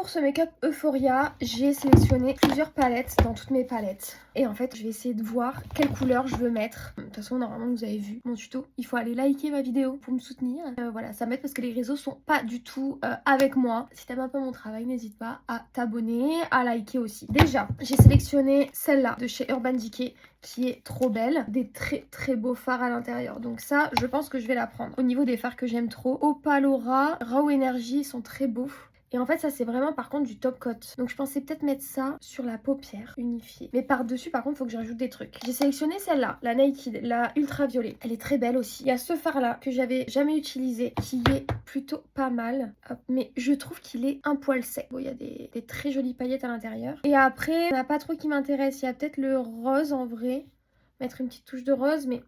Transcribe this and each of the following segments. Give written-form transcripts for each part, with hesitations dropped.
pour ce make-up Euphoria, j'ai sélectionné plusieurs palettes dans toutes mes palettes. Et en fait, je vais essayer de voir quelle couleur je veux mettre. De toute façon, normalement, vous avez vu mon tuto. Il faut aller liker ma vidéo pour me soutenir. Voilà, ça m'aide parce que les réseaux sont pas du tout avec moi. Si t'aimes un peu mon travail, n'hésite pas à t'abonner, à liker aussi. Déjà, j'ai sélectionné celle-là de chez Urban Decay qui est trop belle. Des très très beaux fards à l'intérieur. Donc ça, je pense que je vais la prendre. Au niveau des fards que j'aime trop, Opalora, Raw Energy sont très beaux. Et en fait, ça, c'est vraiment par contre du top coat. Donc, je pensais peut-être mettre ça sur la paupière unifiée. Mais par-dessus, par contre, il faut que je rajoute des trucs. J'ai sélectionné celle-là, la Naked, la ultraviolet. Elle est très belle aussi. Il y a ce fard-là que j'avais jamais utilisé, qui est plutôt pas mal. Hop. Mais je trouve qu'il est un poil sec. Bon, il y a des très jolies paillettes à l'intérieur. Et après, il n'y en a pas trop qui m'intéresse. Il y a peut-être le rose en vrai. Mettre une petite touche de rose, mais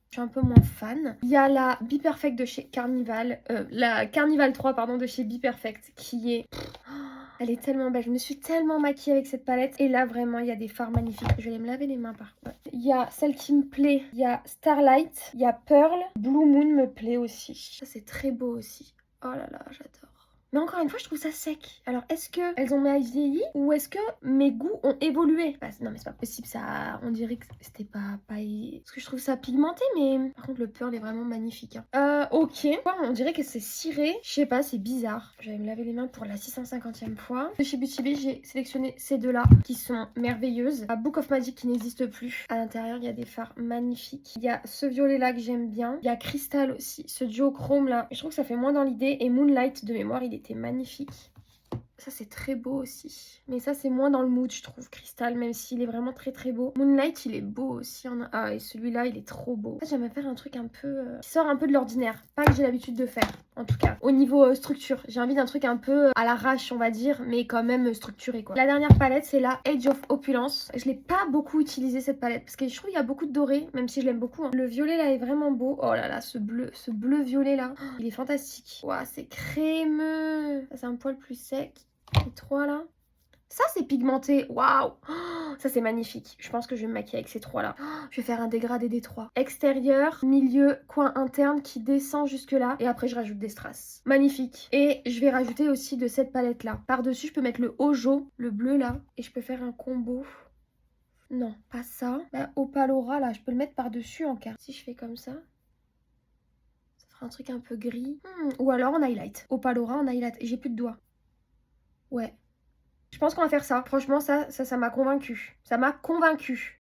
je suis un peu moins fan. Il y a la Be Perfect de chez Carnival. La Carnival 3, pardon, de chez Be Perfect qui est... Elle est tellement belle. Je me suis tellement maquillée avec cette palette. Et là, vraiment, il y a des fards magnifiques. Je vais aller me laver les mains par contre. Il y a celle qui me plaît. Il y a Starlight. Il y a Pearl. Blue Moon me plaît aussi. Ça, c'est très beau aussi. Oh là là, j'adore. Mais encore une fois, je trouve ça sec. Alors, est-ce qu'elles ont mal vieilli ou est-ce que mes goûts ont évolué? Non, mais c'est pas possible, ça. On dirait que c'était pas... Parce que je trouve ça pigmenté, mais... Par contre, le pearl est vraiment magnifique. Hein. Ok. On dirait que c'est ciré. Je sais pas, c'est bizarre. Je vais me laver les mains pour la 650e fois. De chez Beauty Bay, j'ai sélectionné ces deux-là qui sont merveilleuses. La Book of Magic qui n'existe plus. À l'intérieur, il y a des fards magnifiques. Il y a ce violet-là que j'aime bien. Il y a Crystal aussi. Ce duochrome-là. Je trouve que ça fait moins dans l'idée. Et Moonlight, de mémoire, il était magnifique. Ça, c'est très beau aussi. Mais ça, c'est moins dans le mood, je trouve, Crystal, même s'il est vraiment très très beau. Moonlight, il est beau aussi. Ah, et celui-là, il est trop beau. J'aimerais faire un truc un peu... qui sort un peu de l'ordinaire. Pas que j'ai l'habitude de faire, en tout cas. Au niveau structure, j'ai envie d'un truc un peu à l'arrache, on va dire, mais quand même structuré, quoi. La dernière palette, c'est la Age of Opulence. Je l'ai pas beaucoup utilisée, cette palette, parce que je trouve qu'il y a beaucoup de doré, même si je l'aime beaucoup. Hein. Le violet, là, est vraiment beau. Oh là là, ce bleu violet-là, il est fantastique. Ouah, c'est crémeux. Ça, c'est un poil plus sec. Les trois là. Ça c'est pigmenté. Waouh. Ça c'est magnifique. Je pense que je vais me maquiller avec ces trois là. Je vais faire un dégradé des trois. Extérieur, milieu, coin interne qui descend jusque là. Et après je rajoute des strass. Magnifique. Et je vais rajouter aussi de cette palette là. Par dessus je peux mettre le Ojo, le bleu là. Et je peux faire un combo. Non, pas ça. La Opalora là, je peux le mettre par dessus en carte. Si je fais comme ça. Ça fera un truc un peu gris. Ou alors en highlight. Opalora en highlight. Et j'ai plus de doigts. Ouais. Je pense qu'on va faire ça. Franchement, ça m'a convaincue. Ça m'a convaincue.